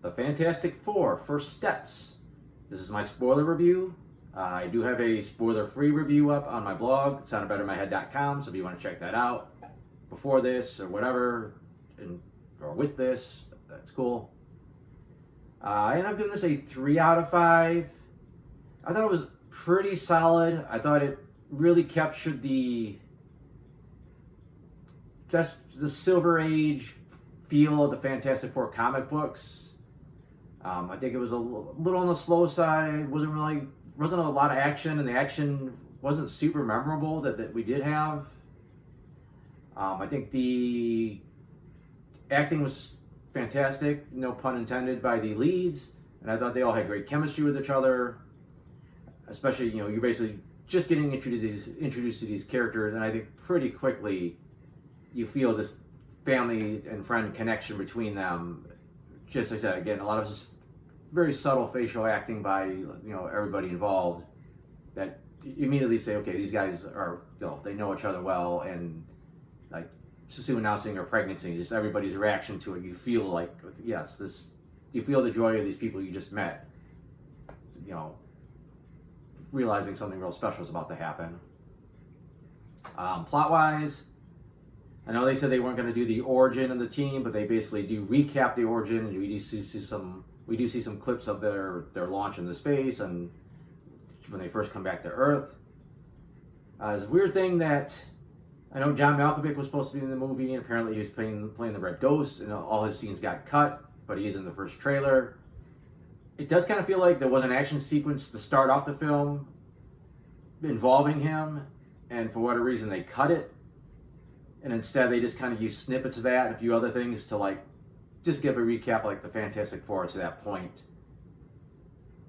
The Fantastic Four: First Steps. This is my spoiler review. I do have a spoiler-free review up on my blog, soundedbettermyhead.com, so if you want to check that out before this or whatever, or with this, that's cool. I ended up giving this a 3 out of 5. I thought it was pretty solid. I thought it really captured the Silver Age feel of the Fantastic Four comic books. I think it was a little on the slow side. Wasn't a lot of action, and the action wasn't super memorable that we did have. I think the acting was fantastic, no pun intended, by the leads, and I thought they all had great chemistry with each other. Especially, you're basically just getting introduced to these characters, and I think pretty quickly you feel this family and friend connection between them. Just like I said, again, a lot of just very subtle facial acting by everybody involved that you immediately say, okay, these guys are they know each other well, and like Sue announcing her pregnancy, just everybody's reaction to it, you feel like, yes, you feel the joy of these people you just met, realizing something real special is about to happen. Plot wise, I know they said they weren't going to do the origin of the team, but they basically do recap the origin, and we do see some clips of their launch into space and when they first come back to Earth. It's a weird thing that I know John Malkovich was supposed to be in the movie, and apparently he was playing the Red Ghost, and all his scenes got cut, but he's in the first trailer. It does kind of feel like there was an action sequence to start off the film involving him, and for whatever reason they cut it, and instead they just kind of use snippets of that and a few other things to just give a recap like the Fantastic Four to that point.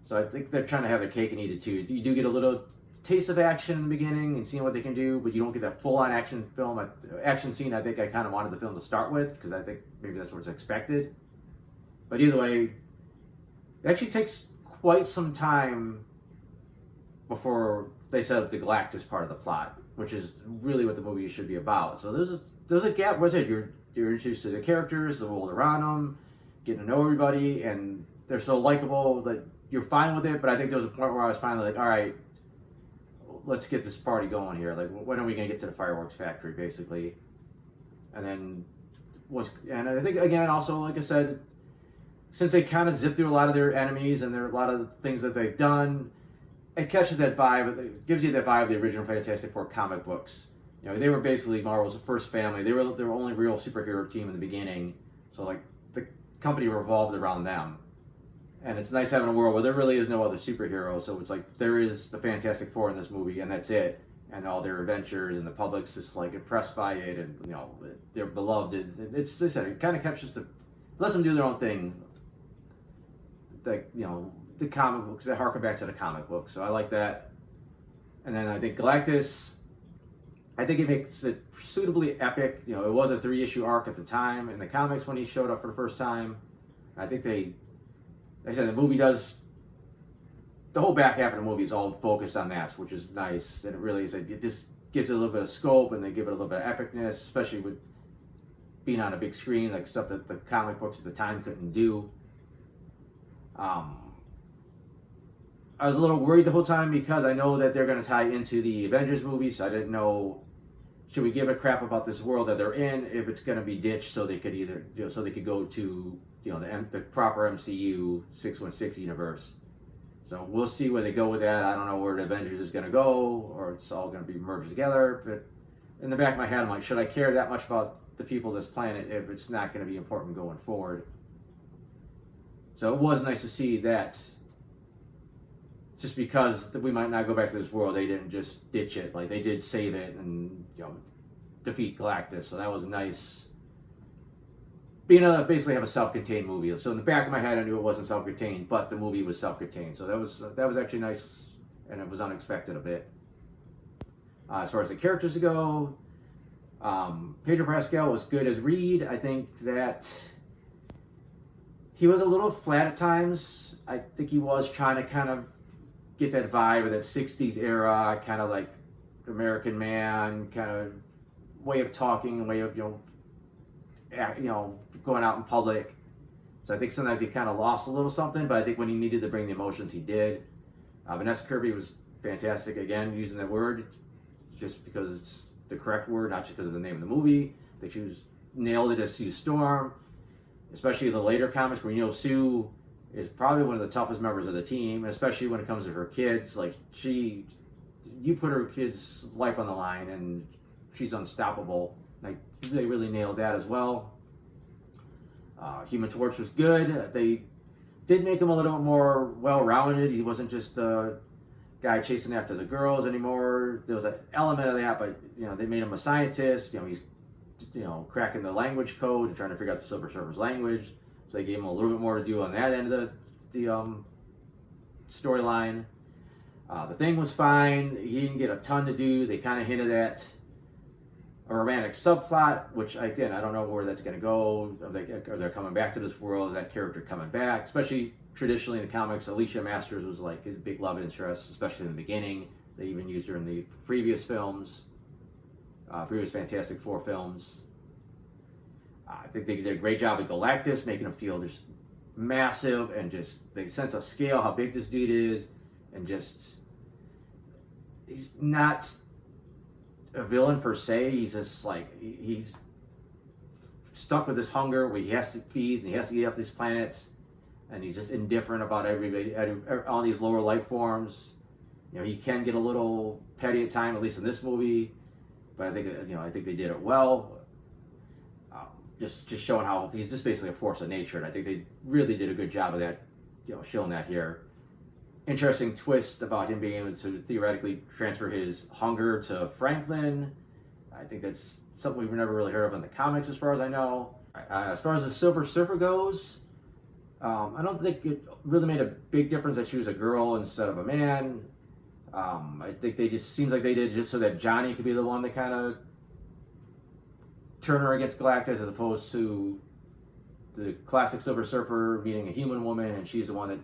So I think they're trying to have their cake and eat it too. You do get a little taste of action in the beginning and seeing what they can do, but you don't get that full-on action scene I think I kind of wanted the film to start with, because I think maybe that's what's expected. But either way, it actually takes quite some time before they set up the Galactus part of the plot, which is really what the movie should be about. So there's a gap. What's it? You're introduced to the characters, the world around them, getting to know everybody, and they're so likable that you're fine with it. But I think there was a point where I was finally like, all right, let's get this party going here. Like, when are we going to get to the fireworks factory, basically? And I think, again, also, like I said, since they kind of zip through a lot of their enemies and a lot of the things that they've done, it catches that vibe. It gives you that vibe of the original Fantastic Four comic books. They were basically Marvel's first family. They were their only real superhero team in the beginning. So, the company revolved around them. And it's nice having a world where there really is no other superhero. So it's like there is the Fantastic Four in this movie, and that's it. And all their adventures, and the public's just impressed by it, and they're beloved. It's like I said, it kind of captures lets them do their own thing. The comic books that harken back to the comic books. So I like that. And then I think Galactus, I think it makes it suitably epic. It was a 3-issue arc at the time in the comics when he showed up for the first time. I think like I said, the movie does, the whole back half of the movie is all focused on that, which is nice. And it really is, it just gives it a little bit of scope, and they give it a little bit of epicness, especially with being on a big screen, like stuff that the comic books at the time couldn't do. I was a little worried the whole time because I know that they're going to tie into the Avengers movie, so I didn't know, should we give a crap about this world that they're in if it's going to be ditched, so they could so they could go to the proper MCU 616 universe. So we'll see where they go with that. I don't know where the Avengers is going to go, or it's all going to be merged together. But in the back of my head, I'm like, should I care that much about the people of this planet if it's not going to be important going forward? So it was nice to see that. Just because we might not go back to this world, they didn't just ditch it. Like, they did save it and defeat Galactus. So that was nice. Being able to basically have a self-contained movie. So in the back of my head, I knew it wasn't self-contained, but the movie was self-contained. So that was actually nice, and it was unexpected a bit. As far as the characters go, Pedro Pascal was good as Reed. I think that he was a little flat at times. I think he was trying to kind of get that vibe of that 60s era, kind of like American man, kind of way of talking, way of, going out in public. So I think sometimes he kind of lost a little something, but I think when he needed to bring the emotions, he did. Vanessa Kirby was fantastic, again, using that word just because it's the correct word, not just because of the name of the movie. I think she nailed it as Sue Storm, especially the later comics where Sue is probably one of the toughest members of the team, and especially when it comes to her kids. Like, you put her kids' life on the line and she's unstoppable. Like, they really nailed that as well. Human Torch was good. They did make him a little bit more well-rounded. He wasn't just a guy chasing after the girls anymore. There was an element of that, but they made him a scientist. He's cracking the language code and trying to figure out the Silver Surfer's language. So they gave him a little bit more to do on that end of the storyline. The Thing was fine. He didn't get a ton to do. They kind of hinted at a romantic subplot, which, again, I don't know where that's going to go. Are they coming back to this world? Is that character coming back? Especially traditionally in the comics, Alicia Masters was like his big love interest, especially in the beginning. They even used her in the previous films, previous Fantastic Four films. I think they did a great job with Galactus, making him feel just massive and just the sense of scale, how big this dude is, and just he's not a villain per se. He's just like he's stuck with this hunger where he has to feed and he has to get up these planets, and he's just indifferent about everybody, all these lower life forms. He can get a little petty at times, at least in this movie, but I think they did it well. Just showing how he's just basically a force of nature, and I think they really did a good job of that, showing that here. Interesting twist about him being able to theoretically transfer his hunger to Franklin. I think that's something we've never really heard of in the comics, as far as I know. As far as the Silver Surfer goes, I don't think it really made a big difference that she was a girl instead of a man. I think they just seems like they did just so that Johnny could be the one that kind of turn her against Galactus, as opposed to the classic Silver Surfer meeting a human woman, and she's the one that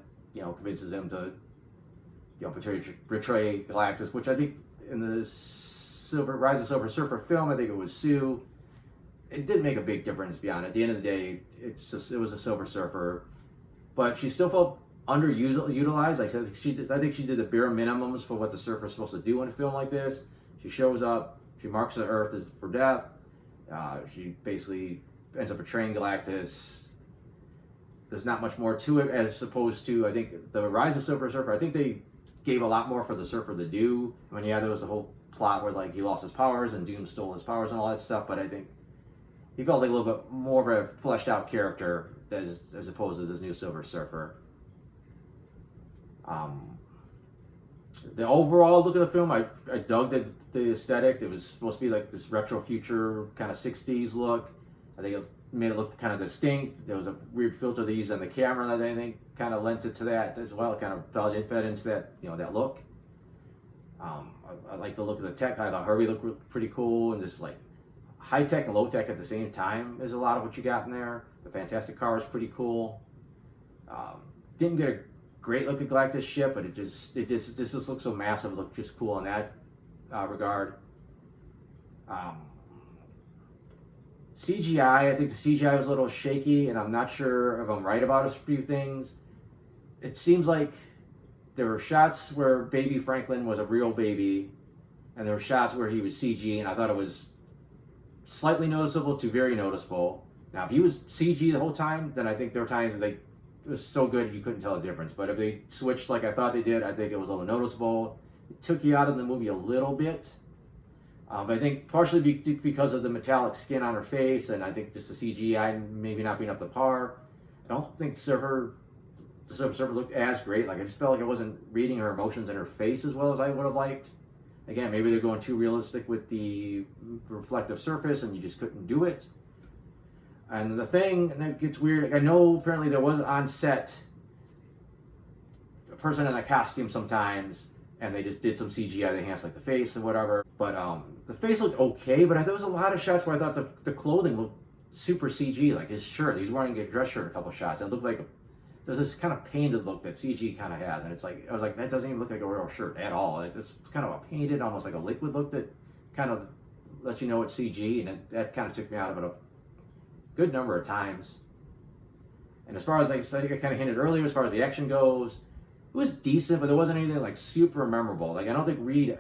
convinces him to betray Galactus, which I think in the Rise of Silver Surfer film, I think it was Sue. It didn't make a big difference, to be honest. At the end of the day, it was a Silver Surfer, but she still felt underutilized. Like I think she did the bare minimums for what the Surfer's supposed to do in a film like this. She shows up, she marks the Earth as for death. She basically ends up betraying Galactus. There's not much more to it, as opposed to, I think, the Rise of Silver Surfer. I think they gave a lot more for the Surfer to do. I mean, there was a whole plot where he lost his powers and Doom stole his powers and all that stuff, but I think he felt like a little bit more of a fleshed out character as opposed to this new Silver Surfer. The overall look of the film, I dug the aesthetic. It was supposed to be like this retro future kind of 60s look. I think it made it look kind of distinct. There was a weird filter they used on the camera that I think kind of lent it to that as well. It kind of fed into that, that look. I like the look of the tech. I thought Herbie looked pretty cool, and just like high tech and low tech at the same time is a lot of what you got in there. The Fantastic Car is pretty cool. Didn't get a great look at Galactus ship, but it just looks so massive. It looked just cool in that regard. CGI, I think the CGI was a little shaky, and I'm not sure if I'm right about a few things. It seems like there were shots where baby Franklin was a real baby, and there were shots where he was CG, and I thought it was slightly noticeable to very noticeable. Now, if he was CG the whole time, then I think there were times that it was so good you couldn't tell the difference. But if they switched like I thought they did, I think it was a little noticeable. It took you out of the movie a little bit. But I think partially because of the metallic skin on her face, and I think just the CGI maybe not being up to par. I don't think the Silver Surfer looked as great. Like, I just felt like I wasn't reading her emotions in her face as well as I would have liked. Again, maybe they're going too realistic with the reflective surface, and you just couldn't do it. And the thing, and that gets weird, like, I know apparently there was on set a person in a costume sometimes, and they just did some CGI to enhance like the face and whatever. But the face looked okay, but there was a lot of shots where I thought the clothing looked super CG, like his shirt. He's wearing a dress shirt in a couple shots. It looked like there's this kind of painted look that CG kind of has, and it's like, I was like, that doesn't even look like a real shirt at all. It's kind of a painted, almost like a liquid look that kind of lets you know it's CG, and that kind of took me out of it a good number of times. And as far as, like I kind of hinted earlier, as far as the action goes, it was decent, but there wasn't anything like super memorable. Like I don't think Reed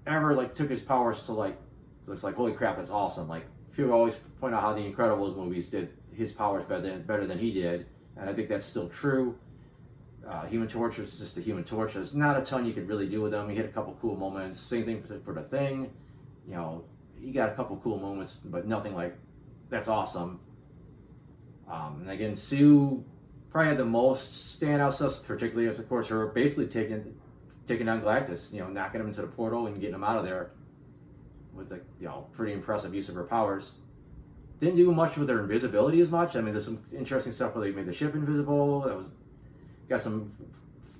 ever like took his powers to like this like holy crap, that's awesome. Like people always point out how the Incredibles movies did his powers better than he did, and I think that's still true. Human Torch was just a Human Torch. There's not a ton you could really do with him. He had a couple cool moments. Same thing for the Thing. You know, he got a couple cool moments, but nothing like that's awesome. And again, Sue probably had the most standout stuff, particularly as of course her basically taking down Galactus. You know, knocking him into the portal and getting him out of there with a pretty impressive use of her powers. Didn't do much with her invisibility as much. I mean, there's some interesting stuff where they made the ship invisible. That was got some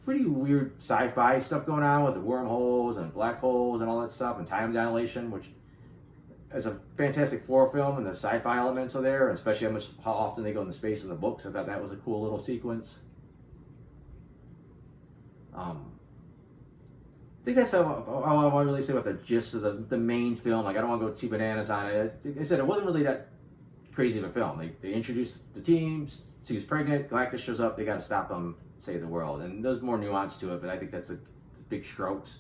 pretty weird sci-fi stuff going on with the wormholes and black holes and all that stuff, and time dilation, which is a Fantastic Four film, and the sci-fi elements are there, especially how often they go into space in the books. I thought that was a cool little sequence. I think that's how I want to really say about the gist of the main film. Like I don't want to go too bananas on it. Like I said, it wasn't really that crazy of a film. They introduced the teams. Sue's pregnant. Galactus shows up. They got to stop him, save the world. And there's more nuance to it, but I think that's the big strokes.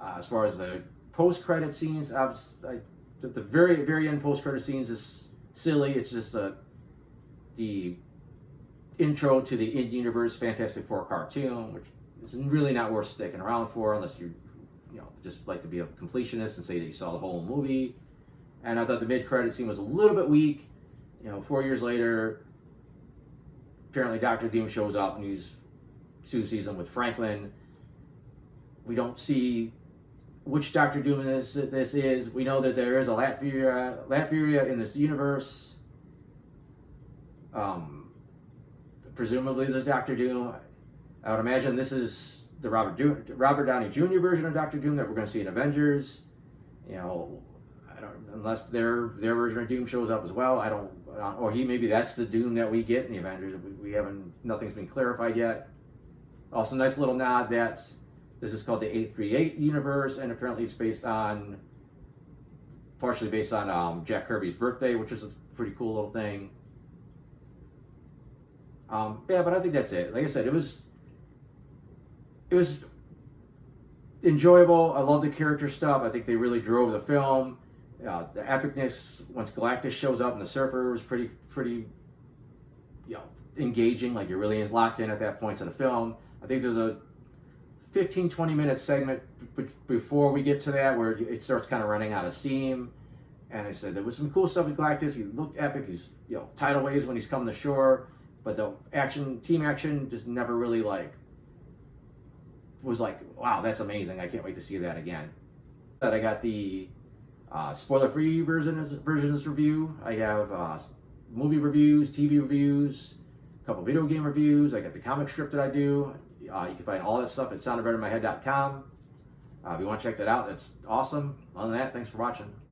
As far as the post-credit scenes, the very very end post-credit scenes is silly. It's just the intro to the in-universe Fantastic Four cartoon, which is really not worth sticking around for unless you just like to be a completionist and say that you saw the whole movie. And I thought the mid-credit scene was a little bit weak. 4 years later, apparently Doctor Doom shows up and Sue sees him with Franklin. We don't see which Doctor Doom this is. We know that there is a Latveria in this universe. Presumably there's Doctor Doom. I would imagine this is the Robert Downey Jr. version of Doctor Doom that we're going to see in Avengers. Unless their version of Doom shows up as well. Or maybe that's the Doom that we get in the Avengers. Nothing's been clarified yet. Also, nice little nod that this is called the 838 universe, and apparently it's partially based on Jack Kirby's birthday, which is a pretty cool little thing. Yeah, but I think that's it. Like I said, it was enjoyable. I love the character stuff. I think they really drove the film. The epicness once Galactus shows up and the Surfer was pretty engaging. Like you're really locked in at that point in the film. I think there's a 15-20 minute segment before we get to that where it starts kind of running out of steam. And I said there was some cool stuff with Galactus. He looked epic. He's tidal waves when he's coming to shore, but the team action just never really was like, wow, that's amazing. I can't wait to see that again. That I got the spoiler-free version of this review. I have movie reviews, TV reviews, a couple video game reviews. I got the comic strip that I do. You can find all that stuff at soundofbettermyhead.com. If you want to check that out, that's awesome. Other than that, thanks for watching.